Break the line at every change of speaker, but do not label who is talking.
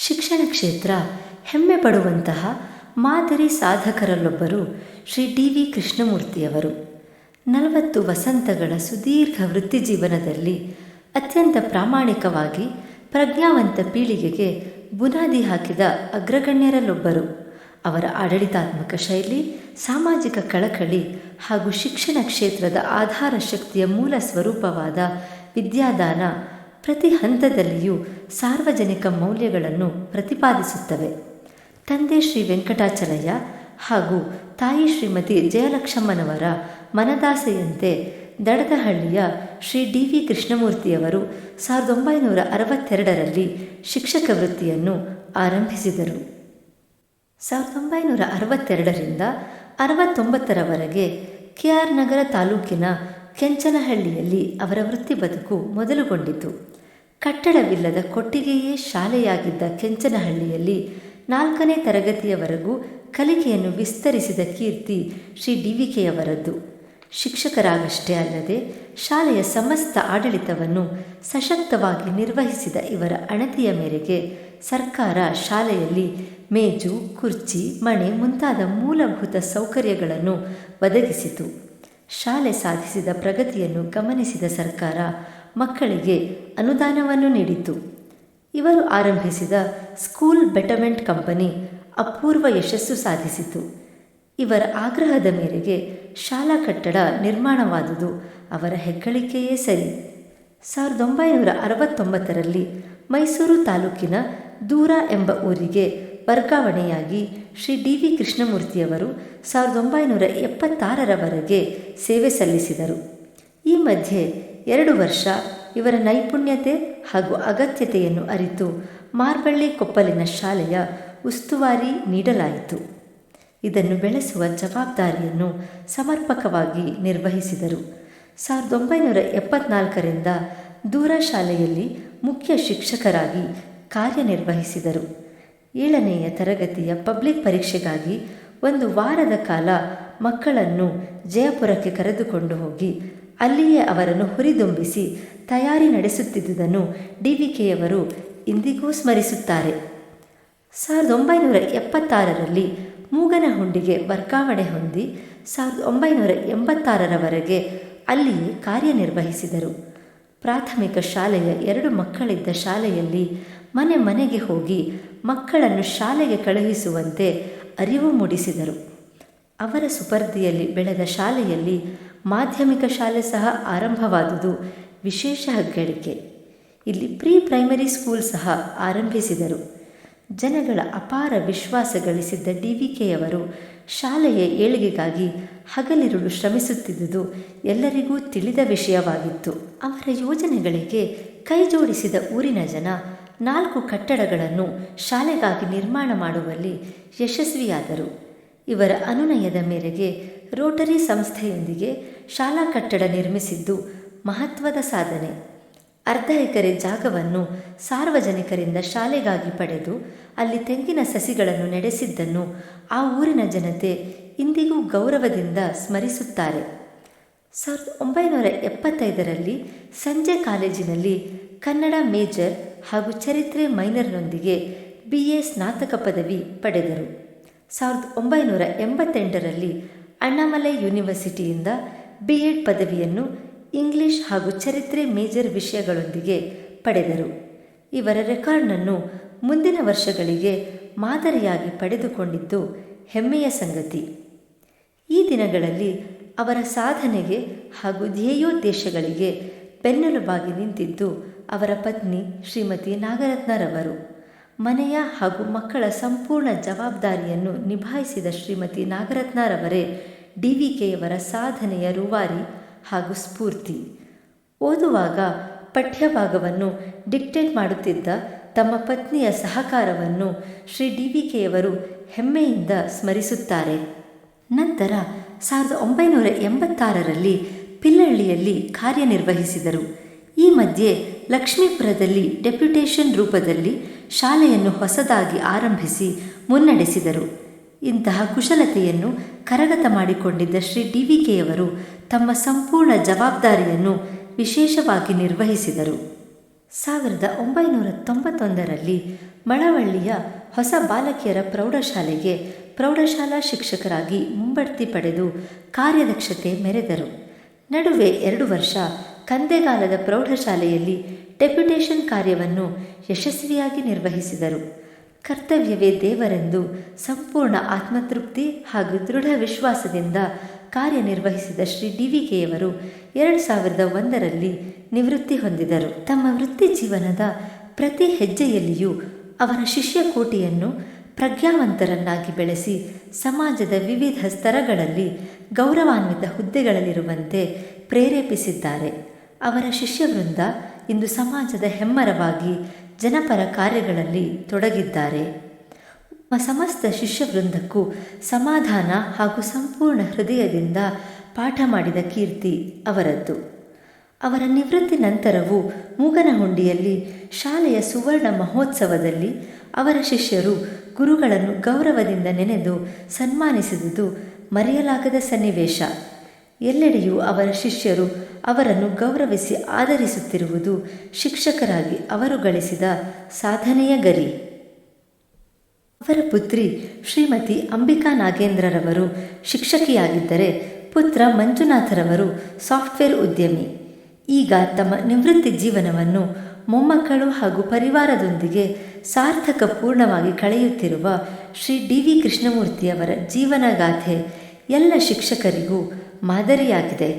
ಶಿಕ್ಷಣ ಕ್ಷೇತ್ರ ಹೆಮ್ಮೆ ಪಡುವಂತಹ ಮಾದರಿ ಸಾಧಕರಲ್ಲೊಬ್ಬರು ಶ್ರೀ ಡಿ.ವಿ. ಕೃಷ್ಣಮೂರ್ತಿಯವರು. 40 ವಸಂತಗಳ ಸುದೀರ್ಘ ವೃತ್ತಿಜೀವನದಲ್ಲಿ ಅತ್ಯಂತ ಪ್ರಾಮಾಣಿಕವಾಗಿ ಪ್ರಜ್ಞಾವಂತ ಪೀಳಿಗೆಗೆ ಬುನಾದಿ ಹಾಕಿದ ಅಗ್ರಗಣ್ಯರಲ್ಲೊಬ್ಬರು. ಅವರ ಆಡಳಿತಾತ್ಮಕ ಶೈಲಿ, ಸಾಮಾಜಿಕ ಕಳಕಳಿ ಹಾಗೂ ಶಿಕ್ಷಣ ಕ್ಷೇತ್ರದ ಆಧಾರ ಶಕ್ತಿಯ ಮೂಲ ಸ್ವರೂಪವಾದ ವಿದ್ಯಾದಾನ ಪ್ರತಿ ಹಂತದಲ್ಲಿಯೂ ಸಾರ್ವಜನಿಕ ಮೌಲ್ಯಗಳನ್ನು ಪ್ರತಿಪಾದಿಸುತ್ತವೆ. ತಂದೆ ಶ್ರೀ ವೆಂಕಟಾಚಲಯ್ಯ ಹಾಗೂ ತಾಯಿ ಶ್ರೀಮತಿ ಜಯಲಕ್ಷ್ಮಮ್ಮನವರ ಮನದಾಸೆಯಂತೆ ದಡದಹಳ್ಳಿಯ ಶ್ರೀ ಡಿ.ವಿ. ಕೃಷ್ಣಮೂರ್ತಿಯವರು 1962ರಲ್ಲಿ ಶಿಕ್ಷಕ ವೃತ್ತಿಯನ್ನು ಆರಂಭಿಸಿದರು. 1962ರಿಂದ 69ರವರೆಗೆ ಕೆ.ಆರ್. ನಗರ ತಾಲೂಕಿನ ಕೆಂಚನಹಳ್ಳಿಯಲ್ಲಿ ಅವರ ವೃತ್ತಿ ಬದುಕು ಮೊದಲುಗೊಂಡಿತು. ಕಟ್ಟಡವಿಲ್ಲದ ಕೊಟ್ಟಿಗೆಯೇ ಶಾಲೆಯಾಗಿದ್ದ ಕೆಂಚನಹಳ್ಳಿಯಲ್ಲಿ 4ನೇ ತರಗತಿಯವರೆಗೂ ಕಲಿಕೆಯನ್ನು ವಿಸ್ತರಿಸಿದ ಕೀರ್ತಿ ಶ್ರೀ ಡಿ.ವಿ.ಕೆಯವರದ್ದು. ಶಿಕ್ಷಕರಾಗಷ್ಟೇ ಅಲ್ಲದೆ ಶಾಲೆಯ ಸಮಸ್ತ ಆಡಳಿತವನ್ನು ಸಶಕ್ತವಾಗಿ ನಿರ್ವಹಿಸಿದ ಇವರ ಅಣತಿಯ ಮೇರೆಗೆ ಸರ್ಕಾರ ಶಾಲೆಯಲ್ಲಿ ಮೇಜು, ಕುರ್ಚಿ, ಮಣೆ ಮುಂತಾದ ಮೂಲಭೂತ ಸೌಕರ್ಯಗಳನ್ನು ಒದಗಿಸಿತು. ಶಾಲೆ ಸಾಧಿಸಿದ ಪ್ರಗತಿಯನ್ನು ಗಮನಿಸಿದ ಸರ್ಕಾರ ಮಕ್ಕಳಿಗೆ ಅನುದಾನವನ್ನು ನೀಡಿತು. ಇವರು ಆರಂಭಿಸಿದ ಸ್ಕೂಲ್ ಬೆಟರ್ಮೆಂಟ್ ಕಂಪನಿ ಅಪೂರ್ವ ಯಶಸ್ಸು ಸಾಧಿಸಿತು. ಇವರ ಆಗ್ರಹದ ಮೇರೆಗೆ ಶಾಲಾ ಕಟ್ಟಡ ನಿರ್ಮಾಣವಾದುದು ಅವರ ಹೆಗ್ಗಳಿಕೆಯೇ ಸರಿ. 1969ರಲ್ಲಿ ಮೈಸೂರು ತಾಲೂಕಿನ ದೂರ ಎಂಬ ಊರಿಗೆ ವರ್ಗಾವಣೆಯಾಗಿ ಶ್ರೀ ಡಿ.ವಿ. ಕೃಷ್ಣಮೂರ್ತಿಯವರು 1976ರವರೆಗೆ ಸೇವೆ ಸಲ್ಲಿಸಿದರು. ಈ ಮಧ್ಯೆ 2 ವರ್ಷ ಇವರ ನೈಪುಣ್ಯತೆ ಹಾಗೂ ಅಗತ್ಯತೆಯನ್ನು ಅರಿತು ಮಾರ್ಬಳ್ಳಿ ಕೊಪ್ಪಲಿನ ಶಾಲೆಯ ಉಸ್ತುವಾರಿ ನೀಡಲಾಯಿತು. ಇದನ್ನು ಬೆಳೆಸುವ ಜವಾಬ್ದಾರಿಯನ್ನು ಸಮರ್ಪಕವಾಗಿ ನಿರ್ವಹಿಸಿದರು. 1974ರಿಂದ ದೂರ ಶಾಲೆಯಲ್ಲಿ ಮುಖ್ಯ ಶಿಕ್ಷಕರಾಗಿ ಕಾರ್ಯನಿರ್ವಹಿಸಿದರು. 7ನೆಯ ತರಗತಿಯ ಪಬ್ಲಿಕ್ ಪರೀಕ್ಷೆಗಾಗಿ 1 ವಾರದ ಕಾಲ ಮಕ್ಕಳನ್ನು ಜಯಪುರಕ್ಕೆ ಕರೆದುಕೊಂಡು ಹೋಗಿ ಅಲ್ಲಿಯೇ ಅವರನ್ನು ಹುರಿದುಂಬಿಸಿ ತಯಾರಿ ನಡೆಸುತ್ತಿದ್ದುದನ್ನು ಡಿ.ವಿ.ಕೆಯವರು ಇಂದಿಗೂ ಸ್ಮರಿಸುತ್ತಾರೆ. 1976ರಲ್ಲಿ ಮೂಗನಹುಂಡಿಗೆ ವರ್ಗಾವಣೆ ಹೊಂದಿ 1986ರವರೆಗೆ ಅಲ್ಲಿಯೇ ಕಾರ್ಯನಿರ್ವಹಿಸಿದರು. ಪ್ರಾಥಮಿಕ ಶಾಲೆಯ 2 ಮಕ್ಕಳಿದ್ದ ಶಾಲೆಯಲ್ಲಿ ಮನೆ ಮನೆಗೆ ಹೋಗಿ ಮಕ್ಕಳನ್ನು ಶಾಲೆಗೆ ಕಳುಹಿಸುವಂತೆ ಅರಿವು ಮೂಡಿಸಿದರು. ಅವರ ಸುಪರ್ದಿಯಲ್ಲಿ ಬೆಳೆದ ಶಾಲೆಯಲ್ಲಿ ಮಾಧ್ಯಮಿಕ ಶಾಲೆ ಸಹ ಆರಂಭವಾದುದು ವಿಶೇಷ ಹೆಗ್ಗಳಿಕೆ. ಇಲ್ಲಿ ಪ್ರೀ ಪ್ರೈಮರಿ ಸ್ಕೂಲ್ ಸಹ ಆರಂಭಿಸಿದರು. ಜನಗಳ ಅಪಾರ ವಿಶ್ವಾಸ ಗಳಿಸಿದ್ದ ಡಿ.ವಿ.ಕೆಯವರು ಶಾಲೆಯ ಏಳಿಗೆಗಾಗಿ ಹಗಲಿರುಳು ಶ್ರಮಿಸುತ್ತಿದ್ದುದು ಎಲ್ಲರಿಗೂ ತಿಳಿದ ವಿಷಯವಾಗಿತ್ತು. ಅವರ ಯೋಜನೆಗಳಿಗೆ ಕೈಜೋಡಿಸಿದ ಊರಿನ ಜನ 4 ಕಟ್ಟಡಗಳನ್ನು ಶಾಲೆಗಾಗಿ ನಿರ್ಮಾಣ ಮಾಡುವಲ್ಲಿ ಯಶಸ್ವಿಯಾದರು. ಇವರ ಅನುನಯದ ಮೇರೆಗೆ ರೋಟರಿ ಸಂಸ್ಥೆಯೊಂದಿಗೆ ಶಾಲಾ ಕಟ್ಟಡ ನಿರ್ಮಿಸಿದ್ದು ಮಹತ್ವದ ಸಾಧನೆ. 1/2 ಎಕರೆ ಜಾಗವನ್ನು ಸಾರ್ವಜನಿಕರಿಂದ ಶಾಲೆಗಾಗಿ ಪಡೆದು ಅಲ್ಲಿ ತೆಂಗಿನ ಸಸಿಗಳನ್ನು ನೆಡೆಸಿದ್ದನ್ನು ಆ ಊರಿನ ಜನತೆ ಇಂದಿಗೂ ಗೌರವದಿಂದ ಸ್ಮರಿಸುತ್ತಾರೆ. 1975ರಲ್ಲಿ ಸಂಜೆ ಕಾಲೇಜಿನಲ್ಲಿ ಕನ್ನಡ ಮೇಜರ್ ಹಾಗೂ ಚರಿತ್ರೆ ಮೈನರ್ನೊಂದಿಗೆ BA ಸ್ನಾತಕ ಪದವಿ ಪಡೆದರು. 1988ರಲ್ಲಿ ಅಣ್ಣಾಮಲೈ ಯೂನಿವರ್ಸಿಟಿಯಿಂದ B.Ed ಪದವಿಯನ್ನು ಇಂಗ್ಲಿಷ್ ಹಾಗೂ ಚರಿತ್ರೆ ಮೇಜರ್ ವಿಷಯಗಳೊಂದಿಗೆ ಪಡೆದರು. ಇವರ ರೆಕಾರ್ಡ್ನನ್ನು ಮುಂದಿನ ವರ್ಷಗಳಿಗೆ ಮಾದರಿಯಾಗಿ ಪಡೆದುಕೊಂಡಿದ್ದು ಹೆಮ್ಮೆಯ ಸಂಗತಿ. ಈ ದಿನಗಳಲ್ಲಿ ಅವರ ಸಾಧನೆಗೆ ಹಾಗೂ ಧ್ಯೇಯೋದ್ದೇಶಗಳಿಗೆ ಬೆನ್ನೆಲುಬಾಗಿ ನಿಂತಿದ್ದು ಅವರ ಪತ್ನಿ ಶ್ರೀಮತಿ ನಾಗರತ್ನರವರು. ಮನೆಯ ಹಾಗೂ ಮಕ್ಕಳ ಸಂಪೂರ್ಣ ಜವಾಬ್ದಾರಿಯನ್ನು ನಿಭಾಯಿಸಿದ ಶ್ರೀಮತಿ ನಾಗರತ್ನರವರೇ ಡಿ.ವಿ.ಕೆಯವರ ಸಾಧನೆಯ ರೂವಾರಿ ಹಾಗೂ ಸ್ಫೂರ್ತಿ. ಓದುವಾಗ ಪಠ್ಯಭಾಗವನ್ನು ಡಿಕ್ಟೇಟ್ ಮಾಡುತ್ತಿದ್ದ ತಮ್ಮ ಪತ್ನಿಯ ಸಹಕಾರವನ್ನು ಶ್ರೀ ಡಿ.ವಿ.ಕೆಯವರು ಹೆಮ್ಮೆಯಿಂದ ಸ್ಮರಿಸುತ್ತಾರೆ. ನಂತರ 1986ರಲ್ಲಿ ಪಿಲ್ಲಳ್ಳಿಯಲ್ಲಿ ಕಾರ್ಯನಿರ್ವಹಿಸಿದರು. ಈ ಮಧ್ಯೆ ಲಕ್ಷ್ಮೀಪುರದಲ್ಲಿ ಡೆಪ್ಯುಟೇಷನ್ ರೂಪದಲ್ಲಿ ಶಾಲೆಯನ್ನು ಹೊಸದಾಗಿ ಆರಂಭಿಸಿ ಮುನ್ನಡೆಸಿದರು. ಇಂತಹ ಕುಶಲತೆಯನ್ನು ಕರಗತ ಮಾಡಿಕೊಂಡಿದ್ದ ಶ್ರೀ ಡಿ.ವಿ.ಕೆಯವರು ತಮ್ಮ ಸಂಪೂರ್ಣ ಜವಾಬ್ದಾರಿಯನ್ನು ವಿಶೇಷವಾಗಿ ನಿರ್ವಹಿಸಿದರು. 1991ರಲ್ಲಿ ಮಳವಳ್ಳಿಯ ಹೊಸ ಬಾಲಕಿಯರ ಪ್ರೌಢಶಾಲೆಗೆ ಪ್ರೌಢಶಾಲಾ ಶಿಕ್ಷಕರಾಗಿ ಮುಂಬಡ್ತಿ ಪಡೆದು ಕಾರ್ಯದಕ್ಷತೆ ಮೆರೆದರು. ನಡುವೆ 2 ವರ್ಷ ಕಂದೆಗಾಲದ ಪ್ರೌಢಶಾಲೆಯಲ್ಲಿ ಡೆಪ್ಯುಟೇಷನ್ ಕಾರ್ಯವನ್ನು ಯಶಸ್ವಿಯಾಗಿ ನಿರ್ವಹಿಸಿದರು. ಕರ್ತವ್ಯವೇ ದೇವರೆಂದು ಸಂಪೂರ್ಣ ಆತ್ಮತೃಪ್ತಿ ಹಾಗೂ ದೃಢ ವಿಶ್ವಾಸದಿಂದ ಕಾರ್ಯನಿರ್ವಹಿಸಿದ ಶ್ರೀ ಡಿ.ವಿ.ಕೆಯವರು 2001ರಲ್ಲಿ ನಿವೃತ್ತಿ ಹೊಂದಿದರು. ತಮ್ಮ ವೃತ್ತಿ ಜೀವನದ ಪ್ರತಿ ಹೆಜ್ಜೆಯಲ್ಲಿಯೂ ಅವರ ಶಿಷ್ಯಕೋಟಿಯನ್ನು ಪ್ರಜ್ಞಾವಂತರನ್ನಾಗಿ ಬೆಳೆಸಿ ಸಮಾಜದ ವಿವಿಧ ಸ್ತರಗಳಲ್ಲಿ ಗೌರವಾನ್ವಿತ ಹುದ್ದೆಗಳಲ್ಲಿರುವಂತೆ ಪ್ರೇರೇಪಿಸಿದ್ದಾರೆ. ಅವರ ಶಿಷ್ಯವೃಂದ ಇಂದು ಸಮಾಜದ ಹೆಮ್ಮರವಾಗಿ ಜನಪರ ಕಾರ್ಯಗಳಲ್ಲಿ ತೊಡಗಿದ್ದಾರೆ. ಸಮಸ್ತ ಶಿಷ್ಯವೃಂದಕ್ಕೂ ಸಮಾಧಾನ ಹಾಗೂ ಸಂಪೂರ್ಣ ಹೃದಯದಿಂದ ಪಾಠ ಮಾಡಿದ ಕೀರ್ತಿ ಅವರದ್ದು. ಅವರ ನಿವೃತ್ತಿ ನಂತರವೂ ಮೂಗನಹುಂಡಿಯಲ್ಲಿ ಶಾಲೆಯ ಸುವರ್ಣ ಮಹೋತ್ಸವದಲ್ಲಿ ಅವರ ಶಿಷ್ಯರು ಗುರುಗಳನ್ನು ಗೌರವದಿಂದ ನೆನೆದು ಸನ್ಮಾನಿಸಿದುದು ಮರೆಯಲಾಗದ ಸನ್ನಿವೇಶ. ಎಲ್ಲೆಡೆಯೂ ಅವರ ಶಿಷ್ಯರು ಅವರನ್ನು ಗೌರವಿಸಿ ಆದರಿಸುತ್ತಿರುವುದು ಶಿಕ್ಷಕರಾಗಿ ಅವರು ಗಳಿಸಿದ ಸಾಧನೆಯ ಗರಿ. ಅವರ ಪುತ್ರಿ ಶ್ರೀಮತಿ ಅಂಬಿಕಾ ನಾಗೇಂದ್ರರವರು ಶಿಕ್ಷಕಿಯಾಗಿದ್ದರೆ, ಪುತ್ರ ಮಂಜುನಾಥರವರು ಸಾಫ್ಟ್ವೇರ್ ಉದ್ಯಮಿ. ಈಗ ತಮ್ಮ ನಿವೃತ್ತಿ ಜೀವನವನ್ನು ಮೊಮ್ಮಕ್ಕಳು ಹಾಗೂ ಪರಿವಾರದೊಂದಿಗೆ ಸಾರ್ಥಕಪೂರ್ಣವಾಗಿ ಕಳೆಯುತ್ತಿರುವ ಶ್ರೀ ಡಿ.ವಿ. ಕೃಷ್ಣಮೂರ್ತಿಯವರ ಜೀವನಗಾಥೆ ಎಲ್ಲ ಶಿಕ್ಷಕರಿಗೂ ಮಾದರಿಯಾಗಿದೆ.